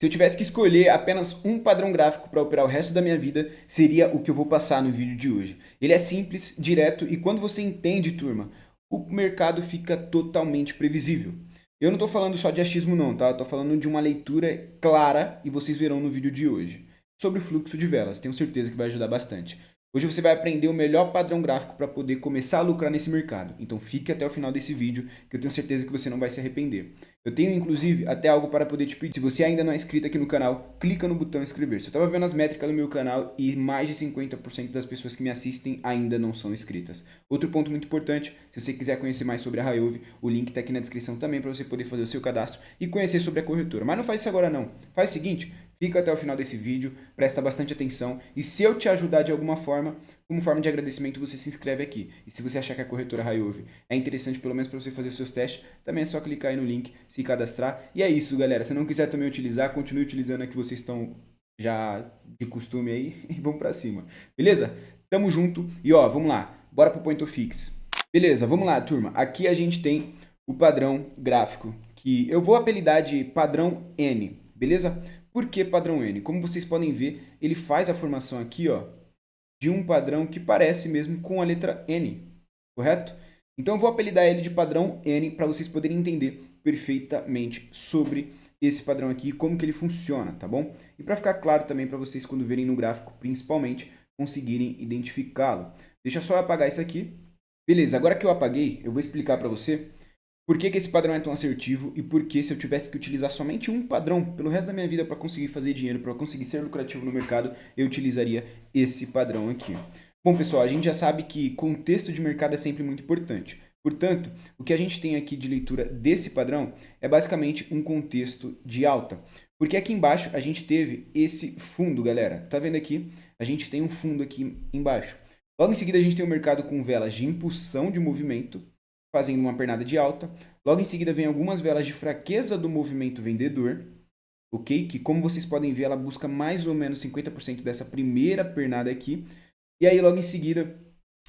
Se eu tivesse que escolher apenas um padrão gráfico para operar o resto da minha vida, seria o que eu vou passar no vídeo de hoje. Ele é simples, direto e quando você entende, turma, o mercado fica totalmente previsível. Eu não estou falando só de achismo não, tá? Eu estou falando de uma leitura clara e vocês verão no vídeo de hoje. Sobre o fluxo de velas, tenho certeza que vai ajudar bastante. Hoje você vai aprender o melhor padrão gráfico para poder começar a lucrar nesse mercado. Então fique até o final desse vídeo que eu tenho certeza que você não vai se arrepender. Eu tenho inclusive até algo para poder te pedir. Se você ainda não é inscrito aqui no canal, clica no botão inscrever-se. Eu estava vendo as métricas do meu canal e mais de 50% das pessoas que me assistem ainda não são inscritas. Outro ponto muito importante, se você quiser conhecer mais sobre a Raiove, o link está aqui na descrição também para você poder fazer o seu cadastro e conhecer sobre a corretora. Mas não faz isso agora não. Faz o seguinte, fica até o final desse vídeo, presta bastante atenção e se eu te ajudar de alguma forma, como forma de agradecimento, você se inscreve aqui. E se você achar que a corretora Raiove é interessante, pelo menos para você fazer os seus testes, também é só clicar aí no link, se cadastrar. E é isso, galera. Se não quiser também utilizar, continue utilizando a que vocês estão já de costume aí e vamos para cima. Beleza? Tamo junto. E ó, vamos lá. Bora pro Point of Fix. Beleza, vamos lá, turma. Aqui a gente tem o padrão gráfico, que eu vou apelidar de padrão N, beleza? Por que padrão N? Como vocês podem ver, ele faz a formação aqui, ó, de um padrão que parece mesmo com a letra N, correto? Então eu vou apelidar ele de padrão N para vocês poderem entender perfeitamente sobre esse padrão aqui e como que ele funciona, tá bom? E para ficar claro também para vocês quando verem no gráfico, principalmente, conseguirem identificá-lo. Deixa só eu apagar isso aqui. Beleza, agora que eu apaguei, eu vou explicar para você por que esse padrão é tão assertivo e por que se eu tivesse que utilizar somente um padrão pelo resto da minha vida para conseguir fazer dinheiro, para conseguir ser lucrativo no mercado, eu utilizaria esse padrão aqui. Bom, pessoal, a gente já sabe que contexto de mercado é sempre muito importante. Portanto, o que a gente tem aqui de leitura desse padrão é basicamente um contexto de alta. Porque aqui embaixo a gente teve esse fundo, galera. Tá vendo aqui? A gente tem um fundo aqui embaixo. Logo em seguida a gente tem o mercado com velas de impulsão de movimento, fazendo uma pernada de alta. Logo em seguida vem algumas velas de fraqueza do movimento vendedor, ok? Que como vocês podem ver, ela busca mais ou menos 50% dessa primeira pernada aqui. E aí logo em seguida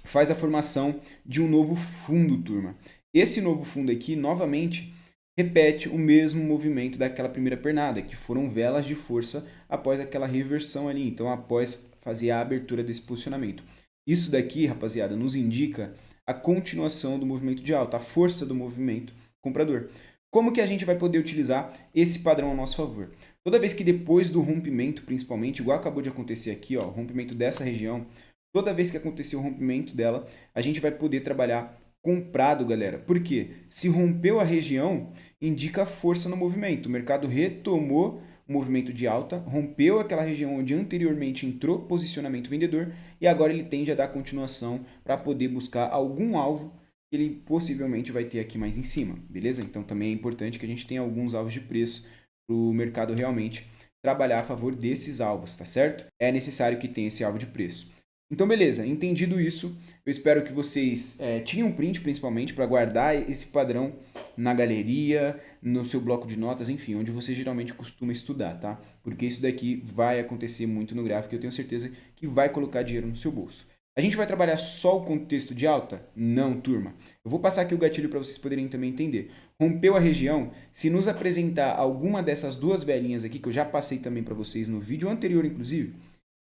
faz a formação de um novo fundo, turma. Esse novo fundo aqui, novamente, repete o mesmo movimento daquela primeira pernada, que foram velas de força após aquela reversão ali, então após fazer a abertura desse posicionamento. Isso daqui, rapaziada, nos indica a continuação do movimento de alta, a força do movimento comprador. Como que a gente vai poder utilizar esse padrão a nosso favor? Toda vez que depois do rompimento, principalmente, igual acabou de acontecer aqui, ó, o rompimento dessa região, toda vez que acontecer o rompimento dela, a gente vai poder trabalhar comprado, galera. Por quê? Se rompeu a região, indica força no movimento. O mercado retomou o movimento de alta, rompeu aquela região onde anteriormente entrou posicionamento vendedor e agora ele tende a dar continuação para poder buscar algum alvo que ele possivelmente vai ter aqui mais em cima, beleza? Então também é importante que a gente tenha alguns alvos de preço para o mercado realmente trabalhar a favor desses alvos, tá certo? É necessário que tenha esse alvo de preço. Então, beleza, entendido isso, eu espero que vocês tirem um print principalmente para guardar esse padrão na galeria, no seu bloco de notas, enfim, onde você geralmente costuma estudar, tá? Porque isso daqui vai acontecer muito no gráfico e eu tenho certeza que vai colocar dinheiro no seu bolso. A gente vai trabalhar só o contexto de alta? Não, turma. Eu vou passar aqui o gatilho para vocês poderem também entender. Rompeu a região, se nos apresentar alguma dessas duas velinhas aqui, que eu já passei também para vocês no vídeo anterior, inclusive,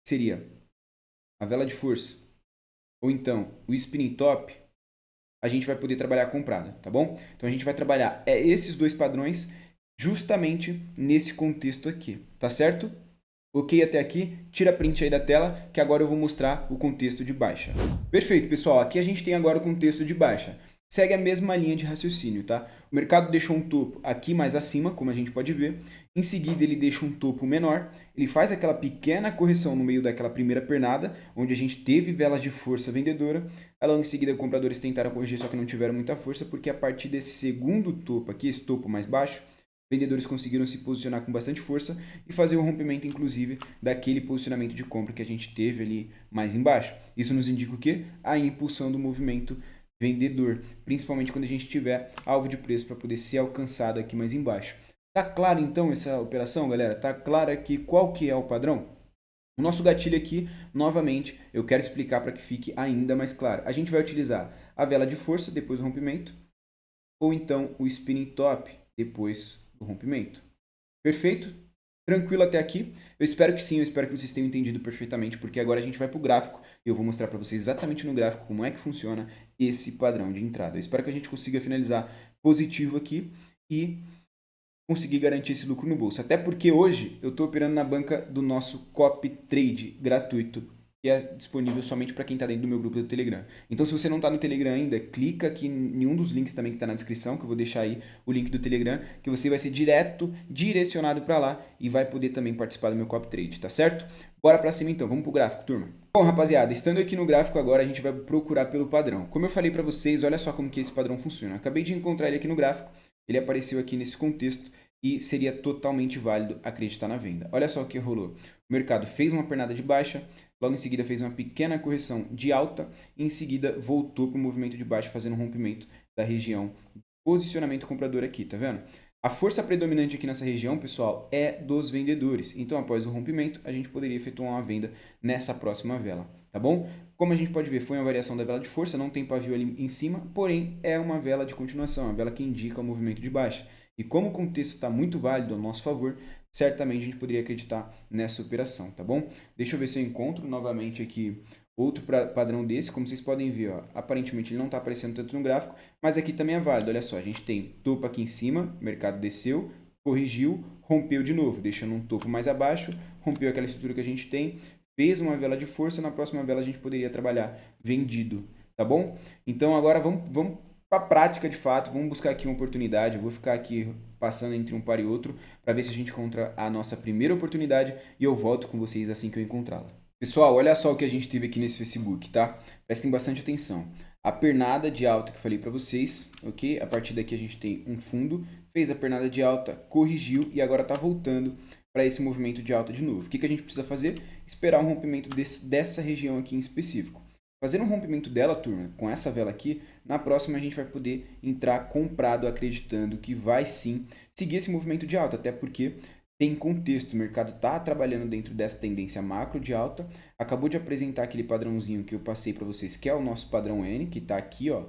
seria a vela de força, ou então o spinning top, a gente vai poder trabalhar comprada, tá bom? Então a gente vai trabalhar esses dois padrões justamente nesse contexto aqui, tá certo? Ok até aqui? Tira print aí da tela que agora eu vou mostrar o contexto de baixa. Perfeito, pessoal. Aqui a gente tem agora o contexto de baixa. Segue a mesma linha de raciocínio, tá? O mercado deixou um topo aqui mais acima, como a gente pode ver. Em seguida, ele deixa um topo menor. Ele faz aquela pequena correção no meio daquela primeira pernada, onde a gente teve velas de força vendedora. Aí, logo em seguida, os compradores tentaram corrigir, só que não tiveram muita força, porque a partir desse segundo topo aqui, esse topo mais baixo, vendedores conseguiram se posicionar com bastante força e fazer o rompimento, inclusive, daquele posicionamento de compra que a gente teve ali mais embaixo. Isso nos indica o quê? A impulsão do movimento vendedor, principalmente quando a gente tiver alvo de preço para poder ser alcançado aqui mais embaixo. Tá claro então essa operação, galera? Tá claro aqui qual que é o padrão? O nosso gatilho aqui, novamente, eu quero explicar para que fique ainda mais claro. A gente vai utilizar a vela de força depois do rompimento, ou então o spinning top depois do rompimento. Perfeito? Tranquilo até aqui? Eu espero que sim, eu espero que vocês tenham entendido perfeitamente, porque agora a gente vai para o gráfico e eu vou mostrar para vocês exatamente no gráfico como é que funciona esse padrão de entrada. Eu espero que a gente consiga finalizar positivo aqui e conseguir garantir esse lucro no bolso. Até porque hoje eu estou operando na banca do nosso Copy Trade gratuito, que é disponível somente para quem está dentro do meu grupo do Telegram. Então, se você não está no Telegram ainda, clica aqui em um dos links também que está na descrição, que eu vou deixar aí o link do Telegram, que você vai ser direcionado para lá e vai poder também participar do meu Copy Trade, tá certo? Bora para cima então, vamos pro gráfico, turma. Bom, rapaziada, estando aqui no gráfico agora, a gente vai procurar pelo padrão. Como eu falei para vocês, olha só como que esse padrão funciona. Eu acabei de encontrar ele aqui no gráfico, ele apareceu aqui nesse contexto e seria totalmente válido acreditar na venda. Olha só o que rolou. O mercado fez uma pernada de baixa, logo em seguida fez uma pequena correção de alta e em seguida voltou para o movimento de baixa, fazendo um rompimento da região de posicionamento comprador aqui, tá vendo? A força predominante aqui nessa região, pessoal, é dos vendedores. Então, após o rompimento, a gente poderia efetuar uma venda nessa próxima vela, tá bom? Como a gente pode ver, foi uma variação da vela de força, não tem pavio ali em cima, porém é uma vela de continuação, uma vela que indica o movimento de baixa. E como o contexto está muito válido ao nosso favor, certamente a gente poderia acreditar nessa operação, tá bom? Deixa eu ver se eu encontro novamente aqui outro padrão desse. Como vocês podem ver, ó, aparentemente ele não está aparecendo tanto no gráfico, mas aqui também é válido. Olha só, a gente tem topo aqui em cima, o mercado desceu, corrigiu, rompeu de novo, deixando um topo mais abaixo, rompeu aquela estrutura que a gente tem, fez uma vela de força, na próxima vela a gente poderia trabalhar vendido, tá bom? Então agora vamos para a prática de fato, vamos buscar aqui uma oportunidade. Eu vou ficar aqui passando entre um par e outro para ver se a gente encontra a nossa primeira oportunidade e eu volto com vocês assim que eu encontrá-la. Pessoal, olha só o que a gente teve aqui nesse Facebook, tá? Prestem bastante atenção. A pernada de alta que eu falei para vocês, ok? A partir daqui a gente tem um fundo, fez a pernada de alta, corrigiu e agora está voltando para esse movimento de alta de novo. O que a gente precisa fazer? Esperar um rompimento dessa região aqui em específico. Fazendo um rompimento dela, turma, com essa vela aqui, na próxima a gente vai poder entrar comprado, acreditando que vai sim seguir esse movimento de alta, até porque tem contexto, o mercado está trabalhando dentro dessa tendência macro de alta, acabou de apresentar aquele padrãozinho que eu passei para vocês, que é o nosso padrão N, que está aqui, ó,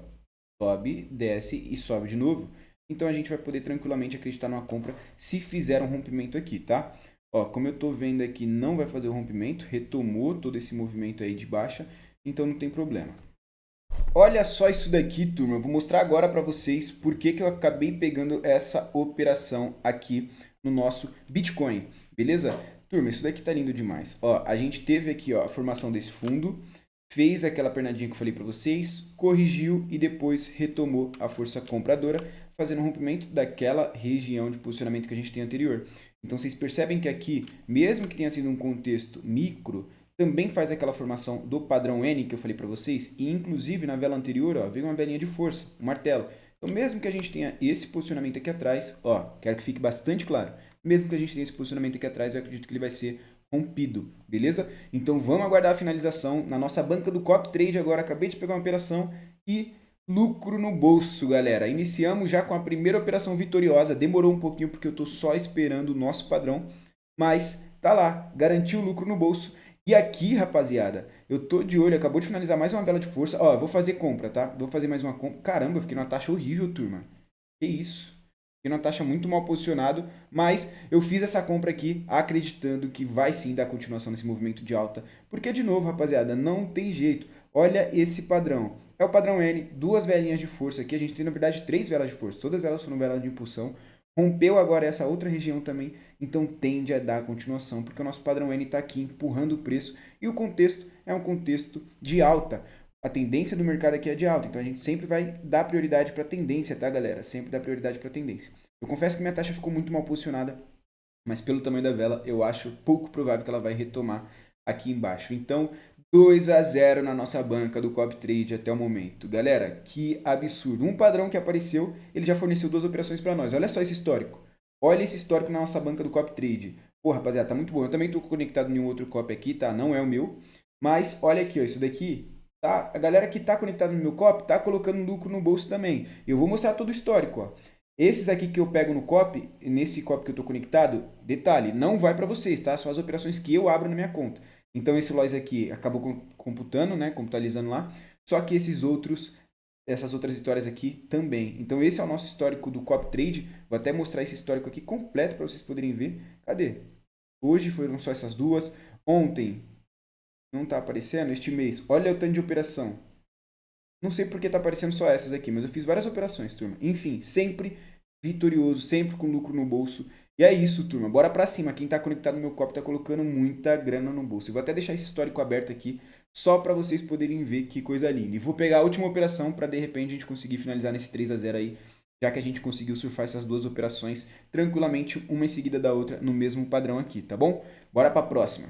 sobe, desce e sobe de novo. Então a gente vai poder tranquilamente acreditar numa compra se fizer um rompimento aqui, tá? Ó, como eu estou vendo aqui, não vai fazer o rompimento, retomou todo esse movimento aí de baixa, então não tem problema. Olha só isso daqui, turma. Eu vou mostrar agora para vocês por que eu acabei pegando essa operação aqui no nosso Bitcoin, beleza? Turma, isso daqui tá lindo demais. Ó, a gente teve aqui, ó, a formação desse fundo, fez aquela pernadinha que eu falei para vocês, corrigiu e depois retomou a força compradora, fazendo um rompimento daquela região de posicionamento que a gente tem anterior. Então vocês percebem que aqui, mesmo que tenha sido um contexto micro, também faz aquela formação do padrão N que eu falei para vocês, e inclusive na vela anterior, ó, veio uma velinha de força, um martelo. Então, mesmo que a gente tenha esse posicionamento aqui atrás, ó, quero que fique bastante claro, mesmo que a gente tenha esse posicionamento aqui atrás, eu acredito que ele vai ser rompido, beleza? Então, vamos aguardar a finalização na nossa banca do Copy Trade agora, acabei de pegar uma operação e lucro no bolso, galera. Iniciamos já com a primeira operação vitoriosa, demorou um pouquinho porque eu estou só esperando o nosso padrão, mas tá lá, garantiu o lucro no bolso. E aqui, rapaziada, eu tô de olho, acabou de finalizar mais uma vela de força. Ó, eu vou fazer compra, tá? Vou fazer mais uma compra. Caramba, eu fiquei numa taxa horrível, turma. Que isso? Fiquei numa taxa muito mal posicionado, mas eu fiz essa compra aqui acreditando que vai sim dar continuação nesse movimento de alta. Porque, de novo, rapaziada, não tem jeito. Olha esse padrão. É o padrão N, duas velinhas de força aqui. A gente tem, na verdade, três velas de força. Todas elas foram velas de impulsão. Rompeu agora essa outra região também, então tende a dar continuação, porque o nosso padrão N está aqui empurrando o preço e o contexto é um contexto de alta. A tendência do mercado aqui é de alta, então a gente sempre vai dar prioridade para a tendência, tá, galera? Sempre dá prioridade para a tendência. Eu confesso que minha taxa ficou muito mal posicionada, mas pelo tamanho da vela, eu acho pouco provável que ela vai retomar aqui embaixo. Então, 2-0 na nossa banca do Copy Trade até o momento. Galera, que absurdo. Um padrão que apareceu, ele já forneceu duas operações para nós. Olha só esse histórico. Olha esse histórico na nossa banca do Copy Trade. Pô, rapaziada, tá muito bom. Eu também tô conectado em um outro copy aqui, tá? Não é o meu. Mas olha aqui, ó, isso daqui, tá? A galera que tá conectada no meu copy tá colocando lucro no bolso também. Eu vou mostrar todo o histórico, ó. Esses aqui que eu pego no copy, nesse copy que eu tô conectado, detalhe, não vai para vocês, tá? São as operações que eu abro na minha conta. Então esse loss aqui acabou computando, né, computalizando lá, só que essas outras vitórias aqui também. Então esse é o nosso histórico do Copy Trade, vou até mostrar esse histórico aqui completo para vocês poderem ver. Cadê? Hoje foram só essas duas. Ontem não está aparecendo. Este mês, olha o tanto de operação. Não sei porque está aparecendo só essas aqui, mas eu fiz várias operações, turma. Enfim, sempre vitorioso, sempre com lucro no bolso. E é isso, turma. Bora pra cima. Quem tá conectado no meu copo tá colocando muita grana no bolso. Eu vou até deixar esse histórico aberto aqui, só para vocês poderem ver que coisa linda. E vou pegar a última operação para de repente a gente conseguir finalizar nesse 3-0 aí, já que a gente conseguiu surfar essas duas operações tranquilamente, uma em seguida da outra, no mesmo padrão aqui, tá bom? Bora pra próxima.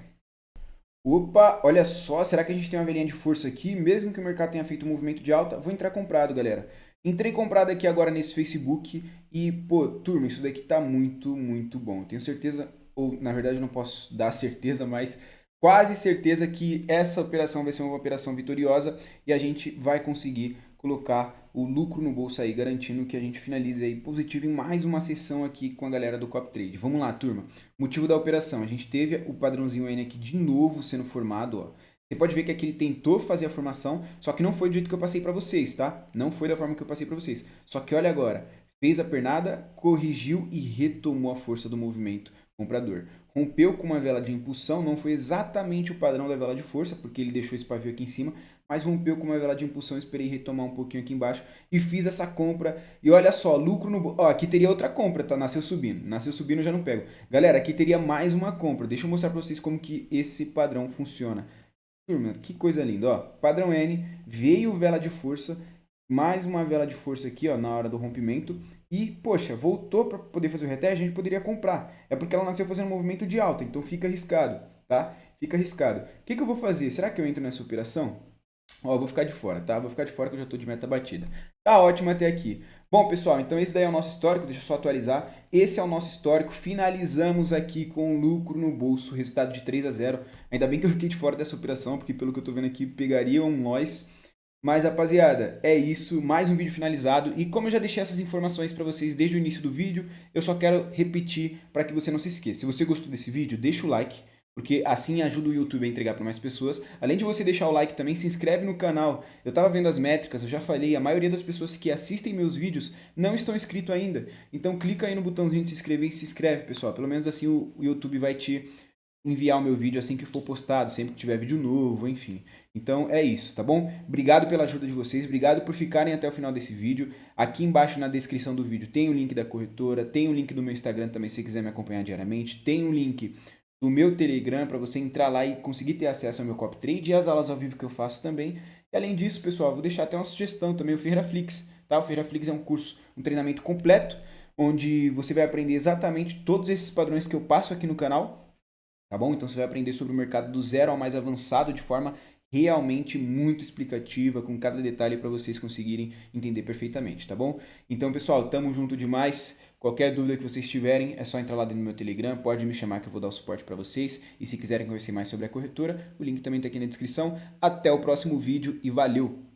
Opa, olha só, será que a gente tem uma velhinha de força aqui? Mesmo que o mercado tenha feito um movimento de alta, vou entrar comprado, galera. Entrei comprado aqui agora nesse Facebook e, pô, turma, isso daqui tá muito, muito bom. Eu tenho certeza, ou na verdade eu não posso dar certeza, mas quase certeza que essa operação vai ser uma operação vitoriosa e a gente vai conseguir colocar o lucro no bolso aí, garantindo que a gente finalize aí positivo em mais uma sessão aqui com a galera do Cop Trade. Vamos lá, turma. Motivo da operação, a gente teve o padrãozinho N aqui de novo sendo formado, ó. Você pode ver que aqui ele tentou fazer a formação, só que não foi do jeito que eu passei para vocês, tá? Não foi da forma que eu passei para vocês. Só que olha agora, fez a pernada, corrigiu e retomou a força do movimento comprador. Rompeu com uma vela de impulsão, não foi exatamente o padrão da vela de força, porque ele deixou esse pavio aqui em cima, mas rompeu com uma vela de impulsão, esperei retomar um pouquinho aqui embaixo e fiz essa compra. E olha só, lucro no... Ó, aqui teria outra compra, tá? Nasceu subindo eu já não pego. Galera, aqui teria mais uma compra. Deixa eu mostrar para vocês como que esse padrão funciona. Turma, que coisa linda, ó. Padrão N, veio vela de força, mais uma vela de força aqui, ó, na hora do rompimento. E, poxa, voltou para poder fazer o reteste, a gente poderia comprar. É porque ela nasceu fazendo um movimento de alta, então fica arriscado, tá? Fica arriscado. O que que eu vou fazer? Será que eu entro nessa operação? Ó, eu vou ficar de fora, tá? Vou ficar de fora que eu já tô de meta batida. Tá ótimo até aqui. Bom, pessoal, então esse daí é o nosso histórico, deixa eu só atualizar. Esse é o nosso histórico, finalizamos aqui com lucro no bolso, resultado de 3-0. Ainda bem que eu fiquei de fora dessa operação, porque pelo que eu tô vendo aqui, pegaria um nós. Mas, rapaziada, é isso, mais um vídeo finalizado. E como eu já deixei essas informações para vocês desde o início do vídeo, eu só quero repetir para que você não se esqueça. Se você gostou desse vídeo, deixa o like, porque assim ajuda o YouTube a entregar para mais pessoas. Além de você deixar o like também, se inscreve no canal. Eu estava vendo as métricas, eu já falei, a maioria das pessoas que assistem meus vídeos não estão inscritos ainda. Então clica aí no botãozinho de se inscrever e se inscreve, pessoal. Pelo menos assim o YouTube vai te enviar o meu vídeo assim que for postado, sempre que tiver vídeo novo, enfim. Então é isso, tá bom? Obrigado pela ajuda de vocês, obrigado por ficarem até o final desse vídeo. Aqui embaixo na descrição do vídeo tem o link da corretora, tem o link do meu Instagram também se quiser me acompanhar diariamente, tem o link do meu Telegram para você entrar lá e conseguir ter acesso ao meu copy trade e as aulas ao vivo que eu faço também. E além disso, pessoal, vou deixar até uma sugestão também, o Ferraflix, tá? O Ferraflix é um curso, um treinamento completo, onde você vai aprender exatamente todos esses padrões que eu passo aqui no canal, tá bom? Então você vai aprender sobre o mercado do zero ao mais avançado de forma realmente muito explicativa, com cada detalhe para vocês conseguirem entender perfeitamente, tá bom? Então, pessoal, tamo junto demais. Qualquer dúvida que vocês tiverem, é só entrar lá dentro do meu Telegram, pode me chamar que eu vou dar o suporte para vocês. E se quiserem conhecer mais sobre a corretora, o link também está aqui na descrição. Até o próximo vídeo e valeu!